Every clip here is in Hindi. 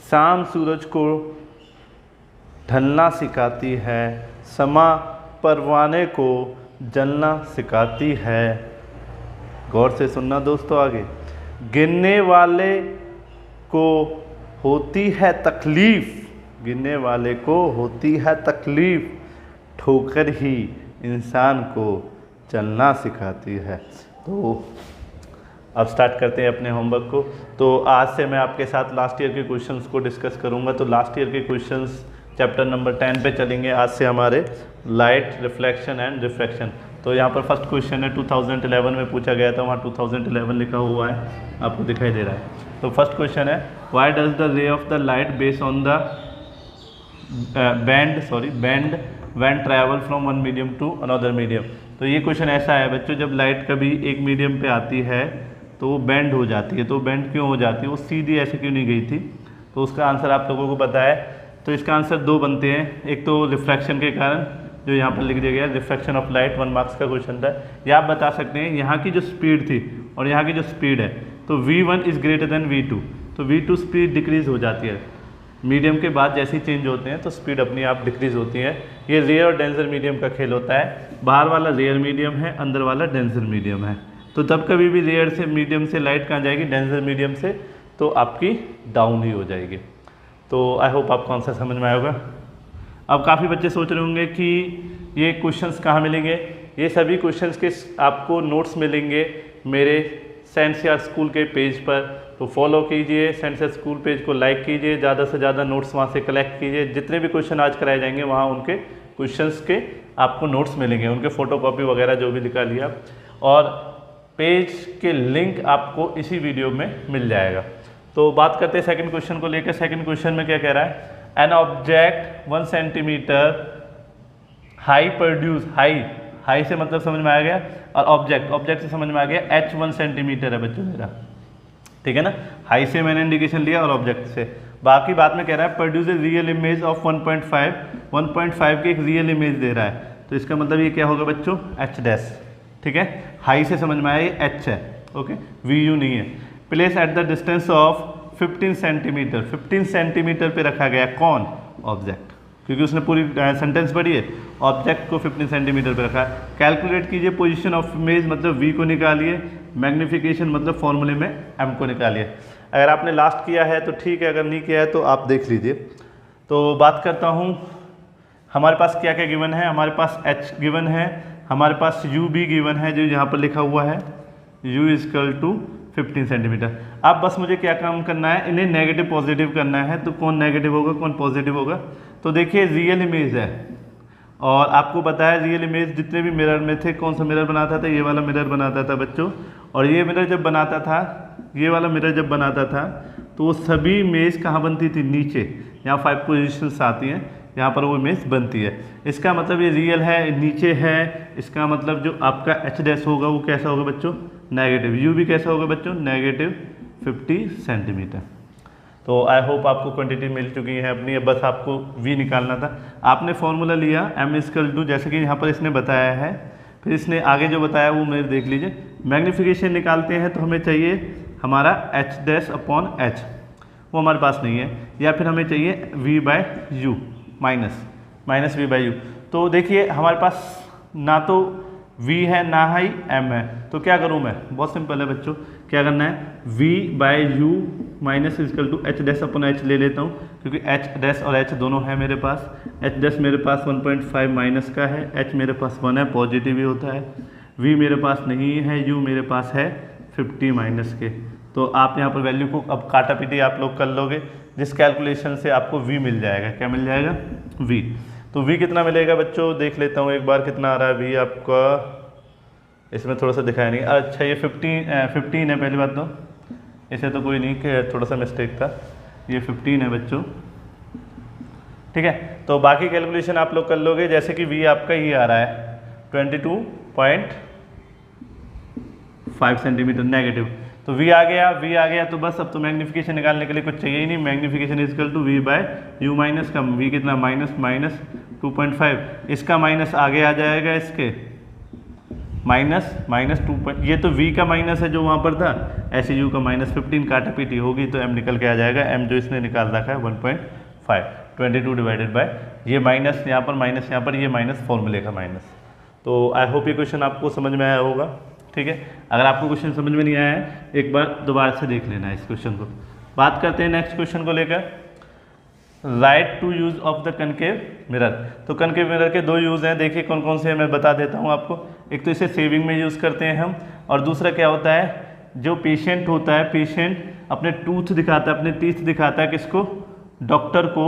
शाम सूरज को ढलना सिखाती है, समा परवाने को जलना सिखाती है। गौर से सुनना दोस्तों आगे। गिनने वाले को होती है तकलीफ़, गिनने वाले को होती है तकलीफ़, ठोकर ही इंसान को चलना सिखाती है। तो अब स्टार्ट करते हैं अपने होमवर्क को। तो आज से मैं आपके साथ लास्ट ईयर के क्वेश्चंस को डिस्कस करूंगा। तो लास्ट ईयर के क्वेश्चंस चैप्टर नंबर 10 पे चलेंगे आज से हमारे, लाइट, रिफ्लेक्शन एंड रिफ्रैक्शन। तो यहाँ पर फर्स्ट क्वेश्चन है 2011 में पूछा गया था, वहाँ 2011 लिखा हुआ है, आपको दिखाई दे रहा है। तो फर्स्ट क्वेश्चन है, why does the ray of the light based on the bend when travel from one medium to another medium. तो ये क्वेश्चन ऐसा है बच्चों, जब लाइट कभी एक मीडियम पे आती है तो वो बेंड हो जाती है। तो बेंड क्यों हो जाती है, वो सीधी ऐसे क्यों नहीं गई थी? तो उसका आंसर आप लोगों को पता है। तो इसका आंसर दो बनते हैं, एक तो रिफ्रैक्शन के कारण, जो यहाँ पर लिख दिया गया रिफ्रैक्शन ऑफ लाइट, 1 मार्क्स का क्वेश्चन था। या आप बता सकते हैं यहाँ की जो स्पीड थी और यहाँ की जो स्पीड है, तो V1 is greater than V2, तो V2 स्पीड डिक्रीज़ हो जाती है। मीडियम के बाद जैसे ही चेंज होते हैं तो स्पीड अपने आप डिक्रीज़ होती है। ये रेयर और डेंसर मीडियम का खेल होता है। बाहर वाला रेयर मीडियम है, अंदर वाला डेंसर मीडियम है। तो तब कभी भी रेयर से मीडियम से लाइट कहाँ जाएगी, डेंसर मीडियम से, तो आपकी डाउन ही हो जाएगी। तो आई होप आपको आंसर समझ में आया होगा। अब काफ़ी बच्चे सोच रहे होंगे कि ये क्वेश्चंस कहाँ मिलेंगे। ये सभी क्वेश्चंस के आपको नोट्स मिलेंगे मेरे सेंसियर स्कूल के पेज पर। तो फॉलो कीजिए, सेंसियर स्कूल पेज को लाइक कीजिए, ज़्यादा से ज़्यादा नोट्स वहाँ से कलेक्ट कीजिए। जितने भी क्वेश्चन आज कराए जाएंगे वहाँ उनके क्वेश्चंस के आपको नोट्स मिलेंगे, उनके फ़ोटोकॉपी वगैरह जो भी निकाल लिया, और पेज के लिंक आपको इसी वीडियो में मिल जाएगा। तो बात करते हैं सेकंड क्वेश्चन को लेकर। सेकंड क्वेश्चन में क्या कह रहा है, an object 1 centimetre high produce, high से मतलब समझ में आ गया, और ऑब्जेक्ट से समझ में आ गया, h 1 सेंटीमीटर है बच्चों मेरा, ठीक है ना। हाई से मैंने इंडिकेशन लिया और ऑब्जेक्ट से। बाकी बात में कह रहा है produce a real image of 1.5 की एक रियल इमेज दे रहा है। तो इसका मतलब ये क्या होगा बच्चों, h डैश, ठीक है। हाई से समझ में आया ये h है, ओके, VU नहीं है। Place at the distance of 15 centimetre, 15 centimetre पे रखा गया, कौन, ऑब्जेक्ट, क्योंकि उसने पूरी सेंटेंस पढ़ी है। ऑब्जेक्ट को 15 सेंटीमीटर पे रखा है। कैलकुलेट कीजिए पोजीशन ऑफ इमेज, मतलब V को निकालिए, मैग्नीफिकेशन मतलब फॉर्मूले में M को निकालिए। अगर आपने लास्ट किया है तो ठीक है, अगर नहीं किया है तो आप देख लीजिए। तो बात करता हूँ, हमारे पास क्या क्या गिवन है। हमारे पास H गिवन है, हमारे पास U भी गिवन है, जो यहाँ पर लिखा हुआ है U इक्वल टू 15 सेंटीमीटर। अब बस मुझे क्या काम करना है, इन्हें नेगेटिव पॉजिटिव करना है। तो कौन नेगेटिव होगा, कौन पॉजिटिव होगा। तो देखिए रियल इमेज है, और आपको पता है रियल इमेज जितने भी मिरर में थे, कौन सा मिरर बनाता था, ये वाला मिरर बनाता था बच्चों। और ये मिरर जब बनाता था, ये वाला मिरर जब बनाता था, तो वो सभी इमेज कहाँ बनती थी, नीचे। यहाँ 5 पोजिशंस आती हैं, यहाँ पर वो इमेज बनती है। इसका मतलब ये रियल है, नीचे है। इसका मतलब जो आपका h डैश होगा वो कैसा होगा बच्चों, नेगेटिव। U भी कैसा होगा बच्चों, नेगेटिव 50 सेंटीमीटर। तो आई होप आपको क्वांटिटी मिल चुकी है अपनी। बस आपको V निकालना था। आपने फॉर्मूला लिया M इक्वल टू, जैसे कि यहाँ पर इसने बताया है, फिर इसने आगे जो बताया वो मेरे देख लीजिए। मैग्नीफिकेशन निकालते हैं तो हमें चाहिए हमारा h डैश अपॉन h, वो हमारे पास नहीं है। या फिर हमें चाहिए V/U, माइनस V/U। तो देखिए हमारे पास ना तो V है ना ही M है, तो क्या करूँ मैं, बहुत सिंपल है बच्चों। क्या करना है, V/U minus equal to h dash upon h ले लेता हूँ, क्योंकि h डैश और h दोनों है मेरे पास। h डैश मेरे पास 1.5 माइनस का है, h मेरे पास 1 है, पॉजिटिव ही होता है। V मेरे पास नहीं है, U मेरे पास है 50 माइनस के। तो आप यहाँ पर वैल्यू को अब काटा पीटी आप लोग कर लोगे, जिस कैलकुलेशन से आपको V मिल जाएगा। क्या मिल जाएगा, V। तो V कितना मिलेगा बच्चों, देख लेता हूँ एक बार कितना आ रहा है V आपका। इसमें थोड़ा सा दिखाया नहीं, अच्छा ये 15 है पहली बात तो, इसे तो कोई नहीं कि थोड़ा सा मिस्टेक था, ये 15 है बच्चों, ठीक है। तो बाकी कैलकुलेशन आप लोग कर लोगे। जैसे कि V आपका ये आ रहा है 22.5 सेंटीमीटर नेगेटिव, तो V आ गया तो बस अब तो मैग्नीफिकेशन निकालने के लिए कुछ चाहिए ही नहीं। Magnification equal to V/U minus का V कितना, माइनस 2.5, इसका माइनस आगे आ जाएगा इसके, माइनस 2, ये तो v का माइनस है जो वहाँ पर था, ऐसे u का -15 काटा पीटी होगी तो m निकल के आ जाएगा। m जो इसने निकाल रखा है 1.5, 22 डिवाइडेड बाय ये माइनस यहाँ पर ये माइनस फॉर्मूले का माइनस। तो आई होप ये क्वेश्चन आपको समझ में आया होगा। ठीक है, अगर आपको क्वेश्चन समझ में नहीं आया है एक बार दोबारा से देख लेना है इस क्वेश्चन को। बात करते हैं नेक्स्ट क्वेश्चन को लेकर, right to use of the concave mirror. तो कनकेव मिरर के दो यूज़ हैं, देखिए कौन कौन से हैं मैं बता देता हूँ आपको। एक तो इसे सेविंग में यूज़ करते हैं हम, और दूसरा क्या होता है, जो पेशेंट होता है, पेशेंट अपने टूथ दिखाता है, अपने टीथ दिखाता है किसको, डॉक्टर को,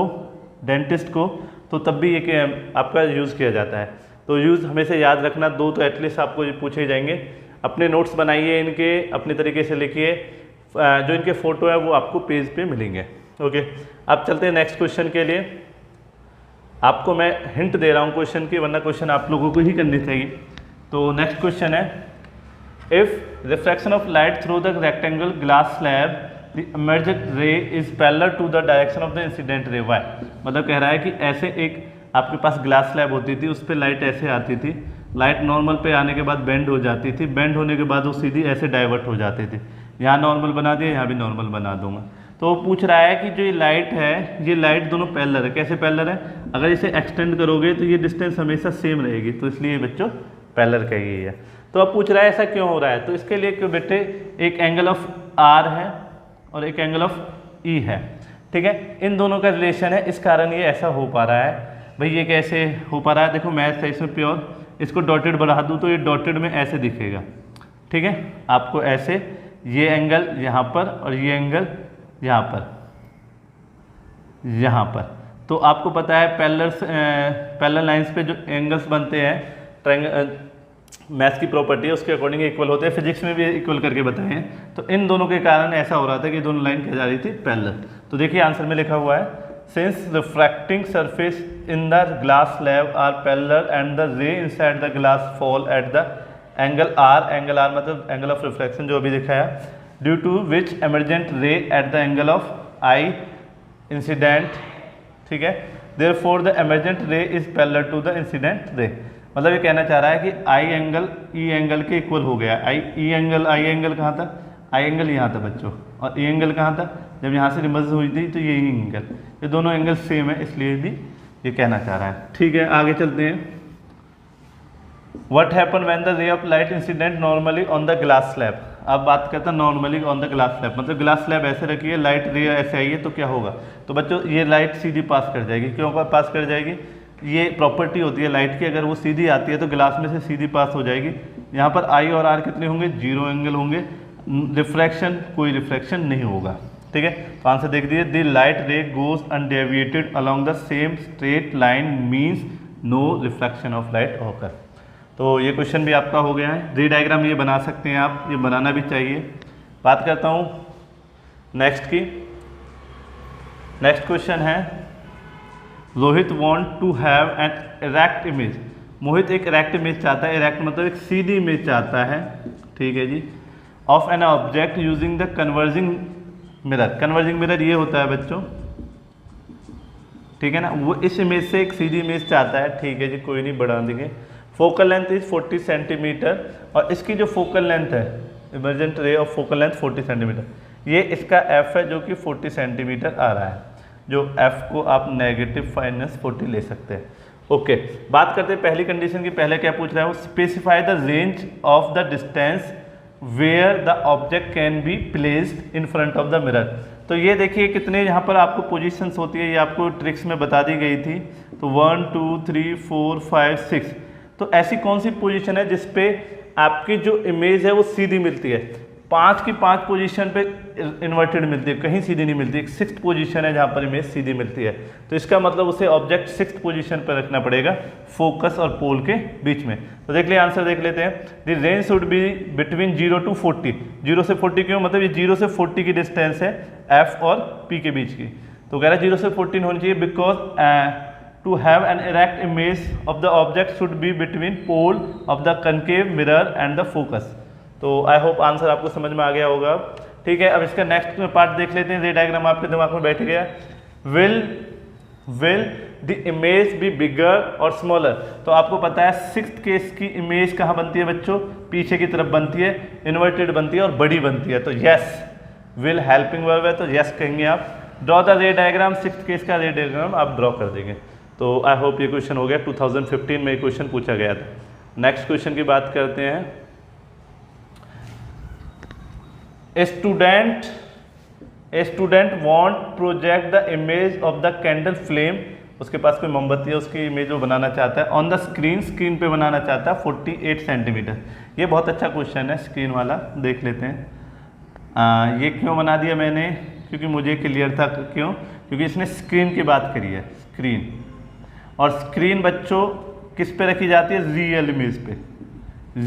डेंटिस्ट को, तो तब भी ये आपका यूज़ किया जाता है। तो यूज़ हमेशा याद रखना, दो तो एटलीस्ट आपको पूछे जाएंगे। अपने नोट्स बनाइए इनके, अपने तरीके से लिखिए, जो इनके फ़ोटो है वो आपको पेज पे मिलेंगे। ओके, अब चलते हैं नेक्स्ट क्वेश्चन के लिए। आपको मैं हिंट दे रहा हूँ क्वेश्चन की, वरना क्वेश्चन आप लोगों को ही करनी चाहिए। तो नेक्स्ट क्वेश्चन है, if refraction of light through the rectangle glass slab the emergent ray is parallel to the direction of the incident ray, why. मतलब कह रहा है कि ऐसे एक आपके पास ग्लास स्लैब होती थी, उस पर लाइट ऐसे आती थी, लाइट नॉर्मल पे आने के बाद बेंड हो जाती थी, बेंड होने के बाद वो सीधी ऐसे डाइवर्ट हो जाती थी। यहाँ नॉर्मल बना दिया, यहाँ भी नॉर्मल बना दूंगा। तो वो पूछ रहा है कि जो ये लाइट है, ये लाइट दोनों पैरेलल है। कैसे पैरेलल है, अगर इसे एक्सटेंड करोगे तो ये डिस्टेंस हमेशा सेम रहेगी, तो इसलिए बच्चों पैरेलल कही गई है। तो अब पूछ रहा है ऐसा क्यों हो रहा है, तो इसके लिए क्यों बेटे, एक एंगल ऑफ आर है और एक एंगल ऑफ ई है। ठीक है, इन दोनों का रिलेशन है, इस कारण ये ऐसा हो पा रहा है। भाई ये कैसे हो पा रहा है, देखो मैथ है इसमें प्योर, इसको डॉटेड बढ़ा दूँ तो ये डॉटेड में ऐसे दिखेगा। ठीक है, आपको ऐसे ये एंगल यहाँ पर और ये एंगल यहाँ पर। तो आपको पता है पैरेलल लाइंस पे जो एंगल्स बनते हैं, ट्रायंगल मैथ्स की प्रॉपर्टी है उसके अकॉर्डिंग इक्वल होते हैं, फिजिक्स में भी इक्वल करके बताए हैं। तो इन दोनों के कारण ऐसा हो रहा था कि दोनों लाइन क्या जा रही थी, पैरेलल। तो देखिए आंसर में लिखा हुआ है, since refracting surface in the glass slab are parallel and the ray inside the glass fall at the angle r, angle r मतलब एंगल ऑफ रिफ्लेक्शन जो अभी दिखाया, due to which emergent ray at the angle of i incident. ठीक है, therefore the emergent ray is parallel to the incident ray. मतलब ये कहना चाह रहा है कि आई एंगल ई एंगल के इक्वल हो गया। आई एंगल कहाँ था, आई एंगल यहाँ था बच्चों, और ई एंगल कहाँ था, जब यहाँ से रिमर्ज हुई थी तो यही एंगल, ये दोनों एंगल सेम है, इसलिए भी ये कहना चाह रहा है। ठीक है, आगे चलते हैं। What happen when the ray of light incident normally on the glass slab। अब बात करते हैं normally on the glass slab, मतलब ग्लास स्लैब ऐसे रखी है, लाइट रे ऐसे आई है तो क्या होगा, तो बच्चों ये लाइट सीधी पास कर जाएगी। क्यों पास कर जाएगी, ये प्रॉपर्टी होती है लाइट की, अगर वो सीधी आती है तो ग्लास में से सीधी पास हो जाएगी। यहाँ पर आई और आर कितने होंगे, 0 एंगल होंगे, रिफ्रैक्शन कोई रिफ्रैक्शन नहीं होगा। ठीक है, तो आंसर देख दीजिए, the light ray goes undeviated along the same straight line means no refraction of light occur. तो ये क्वेश्चन भी आपका हो गया है। री डायग्राम ये बना सकते हैं आप, ये बनाना भी चाहिए। बात करता हूँ नेक्स्ट की। नेक्स्ट क्वेश्चन है, Rohit want to have an erect image. Mohit एक इरेक्ट इमेज चाहता है, इरेक्ट मतलब एक सीधी इमेज चाहता है, ठीक है जी, of an object using the converging mirror. Converging mirror ये होता है बच्चों, ठीक है ना, वो इस इमेज से एक सीधी इमेज चाहता है, ठीक है जी, कोई नहीं बढ़ा देंगे। फोकल लेंथ इज 40 सेंटीमीटर, और इसकी जो फोकल लेंथ है, emergent ray of focal length 40 centimetre, ये इसका एफ है जो कि 40 सेंटीमीटर आ रहा है, जो एफ को आप -40 ले सकते हैं। ओके, बात करते हैं पहली कंडीशन की। पहले क्या पूछ रहा है वो, specify the range of the distance where the object can be placed in front of the mirror. तो ये देखिए कितने यहाँ पर आपको पोजीशंस होती है, ये आपको ट्रिक्स में बता दी गई थी। तो 1 2 3 4 5 6, तो ऐसी कौन सी पोजीशन है जिसपे आपकी जो इमेज है वो सीधी मिलती है। 5 की 5 पोजीशन पे इन्वर्टेड मिलती है, कहीं सीधी नहीं मिलती। एक 6th पोजीशन है जहाँ पर इमेज सीधी मिलती है, तो इसका मतलब उसे ऑब्जेक्ट 6th पोजीशन पर रखना पड़ेगा, फोकस और पोल के बीच में। तो देख लिए आंसर देख लेते हैं। The range should be between 0 to 40। 0 से 40 क्यों, मतलब ये 0 से 40 की डिस्टेंस है एफ और पी के बीच की। तो कह रहा है 0 से 14 होनी चाहिए, because to have an erect image of the object should be between pole of the concave mirror and the focus। तो आई होप आंसर आपको समझ में आ गया होगा। ठीक है, अब इसका नेक्स्ट पार्ट देख लेते हैं। रे डायग्राम आपके दिमाग में बैठ गया। Will the image be bigger और स्मॉलर। तो आपको पता है सिक्स्थ केस की इमेज कहाँ बनती है बच्चों, पीछे की तरफ बनती है, इन्वर्टेड बनती है और बड़ी बनती है। तो यस विल हेल्पिंग वर्ब है, तो यस कहेंगे आप। Draw the ray diagram, sixth case का रे डायग्राम आप ड्रॉ कर देंगे। तो आई होप ये क्वेश्चन हो गया, 2015 में ये क्वेश्चन पूछा गया था। नेक्स्ट क्वेश्चन की बात करते हैं। Student want project the image of the candle flame, उसके पास कोई मोमबत्ती है, उसकी इमेज वो बनाना चाहता है ऑन द स्क्रीन पे बनाना चाहता है 48 सेंटीमीटर। ये बहुत अच्छा क्वेश्चन है, स्क्रीन वाला देख लेते हैं। ये क्यों बना दिया मैंने, क्योंकि मुझे क्लियर था क्यों, क्योंकि इसने स्क्रीन की बात करी है, स्क्रीन। और स्क्रीन बच्चों किस पे रखी जाती है, रियल इमेज पे।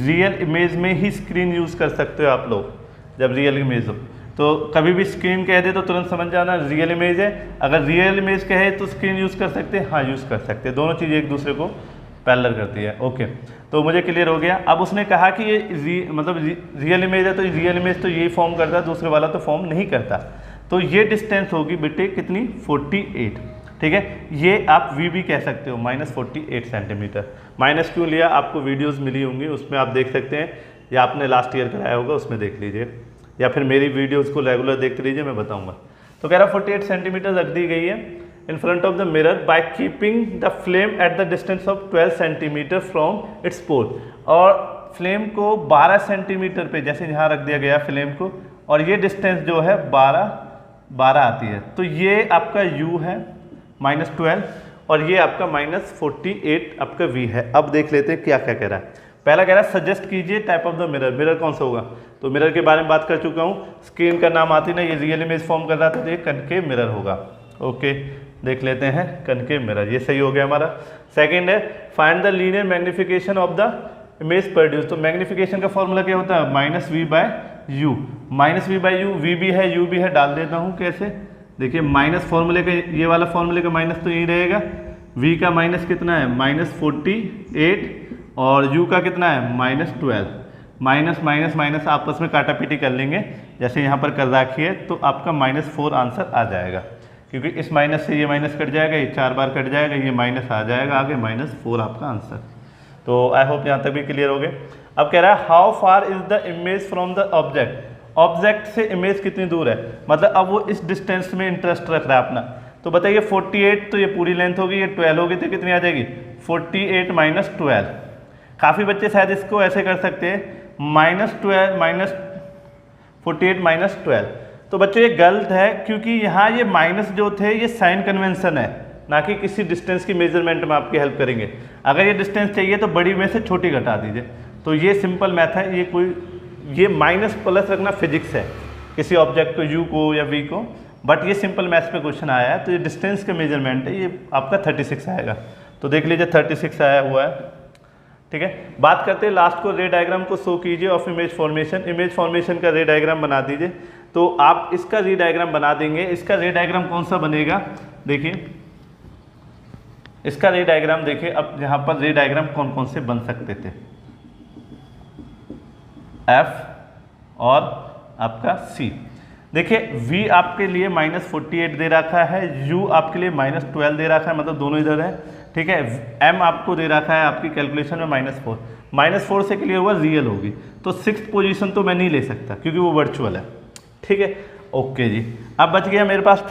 रियल इमेज में ही स्क्रीन यूज़ कर सकते हो आप लोग, जब रियल इमेज हो। तो कभी भी स्क्रीन कह दे तो तुरंत समझ जाना रियल इमेज है, अगर रियल इमेज कहे तो स्क्रीन यूज़ कर सकते हैं, हाँ यूज़ कर सकते हैं, दोनों चीज़ें एक दूसरे को पैरेलल करती है। ओके, तो मुझे क्लियर हो गया। अब उसने कहा कि ये रियल इमेज है, तो रियल इमेज तो यही फॉर्म करता है, दूसरे वाला तो फॉर्म नहीं करता। तो ये डिस्टेंस होगी बेटे कितनी, 48, ठीक है। ये आप वी भी कह सकते हो, -48 सेंटीमीटर। माइनस क्यों लिया, आपको वीडियोस मिली होंगी, उसमें आप देख सकते हैं, या आपने लास्ट ईयर कराया होगा उसमें देख लीजिए, या फिर मेरी वीडियोस को रेगुलर देखते लीजिए, मैं बताऊंगा। तो कह रहा 48 सेंटीमीटर रख दी गई है in front of the mirror by keeping the flame at the distance of 12 centimetre from its pole. और फ्लेम को 12 सेंटीमीटर पे, जैसे यहाँ रख दिया गया फ्लेम को, और ये डिस्टेंस जो है 12 आती है। तो ये आपका u है -12, और ये आपका -48 आपका v है। अब देख लेते हैं क्या क्या कह रहा है। पहला कह रहा है सजेस्ट कीजिए type of the mirror, mirror कौन सा होगा। तो मिरर के बारे में बात कर चुका हूँ, स्क्रीन का नाम आती ना, ये रियल इमेज फॉर्म कर रहा था, तो ये कनकेव मिरर होगा। ओके, देख लेते हैं कनकेव मिरर, ये सही हो गया हमारा। सेकंड है find the linear magnification of the image produce. तो मैग्निफिकेशन का फॉर्मूला क्या होता है, -v/u। -v/u, v भी है u भी है, डाल देता हूँ कैसे, देखिए माइनस फॉर्मूले का, ये वाला फॉर्मूले का माइनस तो यही रहेगा, v का माइनस कितना है -48, और u का कितना है -12। माइनस माइनस माइनस आपस में काटा पीटी कर लेंगे, जैसे यहाँ पर कर रखी है, तो आपका -4 आंसर आ जाएगा, क्योंकि इस माइनस से ये माइनस कट जाएगा, ये 4 बार कट जाएगा, ये माइनस आ जाएगा आगे, -4 आपका आंसर। तो आई होप यहाँ तक भी क्लियर हो गए। अब कह रहा है how far is the image from the object, object से इमेज कितनी दूर है, मतलब अब वो इस डिस्टेंस में इंटरेस्ट रख रहा है अपना। तो बताइए 48, तो ये पूरी लेंथ होगी, ये 12 होगी, तो कितनी आ जाएगी 48 - 12। काफ़ी बच्चे शायद इसको ऐसे कर सकते हैं, -48 - 12। तो बच्चों ये गलत है, क्योंकि यहाँ ये माइनस जो थे ये साइन कन्वेंशन है, ना कि किसी डिस्टेंस की मेजरमेंट में आपकी हेल्प करेंगे। अगर ये डिस्टेंस चाहिए तो बड़ी में से छोटी घटा दीजिए। तो ये सिंपल मैथ है, ये माइनस प्लस रखना फिजिक्स है, किसी ऑब्जेक्ट को u को या v को, बट ये सिंपल मैथ्स पे क्वेश्चन आया है, तो ये डिस्टेंस का मेजरमेंट है, ये आपका 36 आएगा। तो देख लीजिए 36 आया हुआ है, ठीक है। बात करते हैं लास्ट को, रे डायग्राम को शो कीजिए of image formation. Image formation का रे डायग्राम बना दीजिए। तो आप इसका रे डायग्राम बना देंगे, इसका रे डायग्राम कौन सा बनेगा, देखिए इसका रे डायग्राम देखिए। अब यहाँ पर रे डायग्राम कौन कौन से बन सकते थे, F और आपका C। देखिए V आपके लिए -48 दे रखा है, U आपके लिए -12 दे रखा है, मतलब दोनों इधर है, ठीक है। M आपको दे रखा है आपकी कैलकुलेशन में -4, -4 से क्लियर हुआ रियल होगी। तो 6th पोजीशन तो मैं नहीं ले सकता क्योंकि वो वर्चुअल है, ठीक है। ओके जी, अब बच गया मेरे पास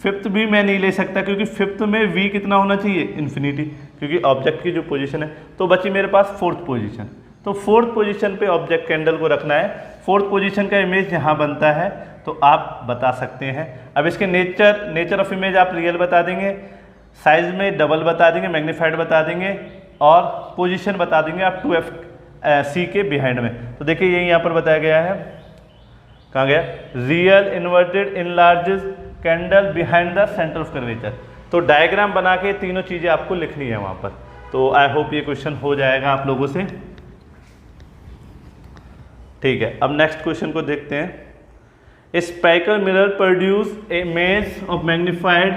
5th भी मैं नहीं ले सकता, क्योंकि 5th में V कितना होना चाहिए, इन्फिनिटी, क्योंकि ऑब्जेक्ट की जो पोजीशन है। तो बची मेरे पास 4th पोजीशन। तो 4th पोजीशन पे ऑब्जेक्ट कैंडल को रखना है, 4th पोजीशन का इमेज यहाँ बनता है, तो आप बता सकते हैं। अब इसके नेचर ऑफ इमेज आप रियल बता देंगे, साइज में डबल बता देंगे, मैग्नीफाइड बता देंगे, और पोजीशन बता देंगे आप 2FC के बिहाइंड में। तो देखिए यही यहाँ पर बताया गया है, कहाँ गया, real inverted enlarges candle behind the centre of curvature. तो डायग्राम बना के तीनों चीज़ें आपको लिखनी है वहाँ पर। तो आई होप ये क्वेश्चन हो जाएगा आप लोगों से, ठीक है। अब नेक्स्ट क्वेश्चन को देखते हैं। Spherical mirror produce image of magnified,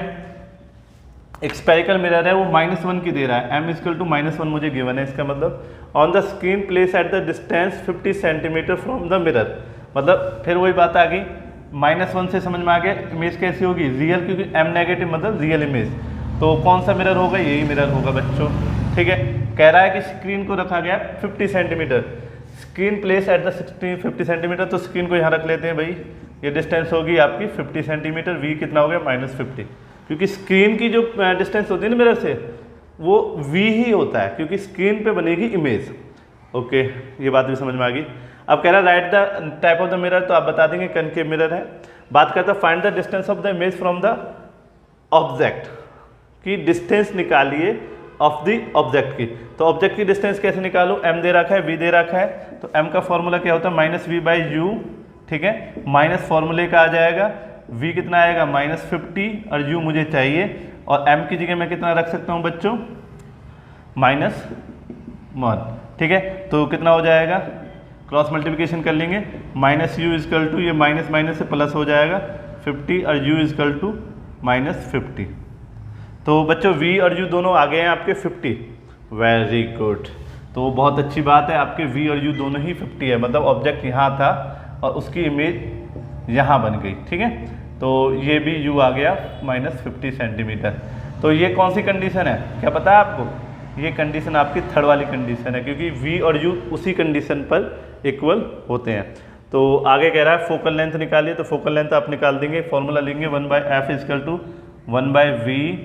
एक स्पेरिकल मिरर है वो -1 की दे रहा है, m = -1 मुझे गिवन है, इसका मतलब on the screen place at the distance 50 centimetre from the mirror. मतलब फिर वही बात आ गई, -1 से समझ में आ गया इमेज कैसी होगी, रियल, क्योंकि m नेगेटिव मतलब रियल इमेज। तो कौन सा मिरर होगा, यही मिरर होगा बच्चों। ठीक है, कह रहा है कि स्क्रीन को रखा गया 50 centimetre, screen place at the 50 centimetre, तो स्क्रीन को यहाँ रख लेते हैं भाई। ये डिस्टेंस होगी आपकी 50 सेंटीमीटर, वी कितना हो गया -50, क्योंकि स्क्रीन की जो डिस्टेंस होती है ना मिरर से, वो वी ही होता है, क्योंकि स्क्रीन पे बनेगी इमेज। ओके, ये बात भी समझ में आ गई। अब कह रहा है right the type of the mirror, तो आप बता देंगे कनकेव मिरर है। बात करता है find the distance of the image from the object, की डिस्टेंस निकालिए ऑफ द ऑब्जेक्ट की। तो ऑब्जेक्ट की डिस्टेंस कैसे निकालो, m दे रखा है, v दे रखा है, तो m का फॉर्मूला क्या होता है -v/u। ठीक है, माइनस फॉर्मूले का आ जाएगा, v कितना आएगा -50 और u मुझे चाहिए, और m की जगह मैं कितना रख सकता हूँ बच्चों -1। ठीक है, तो कितना हो जाएगा, क्रॉस मल्टीप्लिकेशन कर लेंगे, -u इजकल टू ये माइनस माइनस से प्लस हो जाएगा 50 और u इजकल टू -50। तो बच्चों v और u दोनों आ गए हैं आपके 50। वेरी गुड, तो बहुत अच्छी बात है, आपके v और u दोनों ही 50 है, मतलब ऑब्जेक्ट यहाँ था और उसकी इमेज यहाँ बन गई। ठीक है, तो ये भी u आ गया -50 सेंटीमीटर। तो ये कौन सी कंडीशन है, क्या पता है आपको, ये कंडीशन आपकी थर्ड वाली कंडीशन है, क्योंकि v और u उसी कंडीशन पर इक्वल होते हैं। तो आगे कह रहा है फोकल लेंथ निकालिए, तो फोकल लेंथ आप निकाल देंगे, फॉर्मूला लेंगे 1/f is equal to 1/v।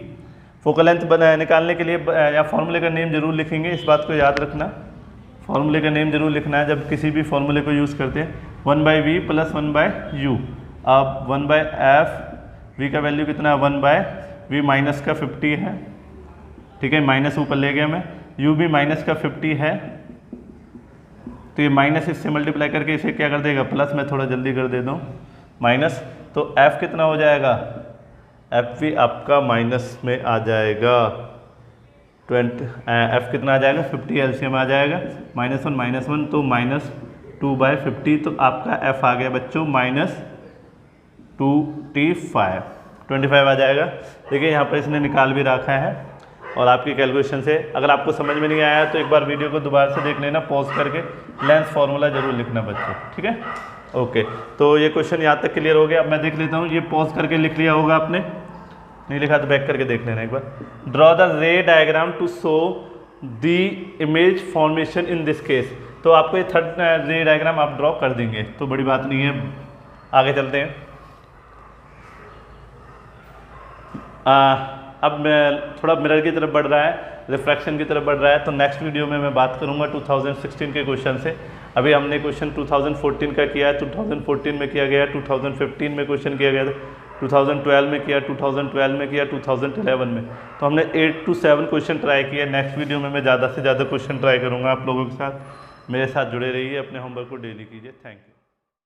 Focal length निकालने के लिए या फॉर्मूले का नेम जरूर लिखेंगे, इस बात को याद रखना, फॉर्मूले का नेम जरूर लिखना है जब किसी भी फॉर्मूले को यूज़ करते हैं। 1/v plus 1/u। अब 1/f, v का वैल्यू कितना है 1/v माइनस का 50 है। ठीक है, माइनस ऊपर ले गया मैं, u भी माइनस का 50 है, तो ये माइनस इससे मल्टीप्लाई करके इसे क्या कर देगा प्लस, मैं थोड़ा जल्दी कर देता हूँ माइनस, तो f कितना हो जाएगा, f भी आपका माइनस में आ जाएगा 20, f कितना आ जाएगा 50 एलसीएम आ जाएगा, -1 तो -2/50, तो आपका f आ गया बच्चों -25 आ जाएगा। देखिए यहाँ पर इसने निकाल भी रखा है, और आपकी कैलकुलेशन से अगर आपको समझ में नहीं आया तो एक बार वीडियो को दोबारा से देख लेना, पॉज करके लेंथ फार्मूला जरूर लिखना बच्चों। ठीक है, ओके, तो ये क्वेश्चन यहाँ तक क्लियर हो गया। अब मैं देख लेता हूँ, ये पॉज करके लिख लिया होगा आपने, नहीं लिखा तो बैक करके देख लेना एक बार। Draw the ray diagram to show the image formation in this case. तो आपको ये थर्ड रे डायग्राम आप ड्रॉ कर देंगे, तो बड़ी बात नहीं है। आगे चलते हैं। अब थोड़ा मिरर की तरफ बढ़ रहा है, रिफ्रैक्शन की तरफ बढ़ रहा है, तो नेक्स्ट वीडियो में मैं बात करूंगा 2016 के क्वेश्चन से। अभी हमने क्वेश्चन 2014 का किया है, 2014 में किया गया, 2015 में क्वेश्चन किया गया था, 2012 में किया, 2012 में किया, 2011 में, तो हमने 8 to 7 क्वेश्चन ट्राई किया। नेक्स्ट वीडियो में मैं ज़्यादा से ज़्यादा क्वेश्चन ट्राई करूँगा आप लोगों के साथ। मेरे साथ जुड़े रहिए, अपने होमवर्क को डेली कीजिए। Thank you.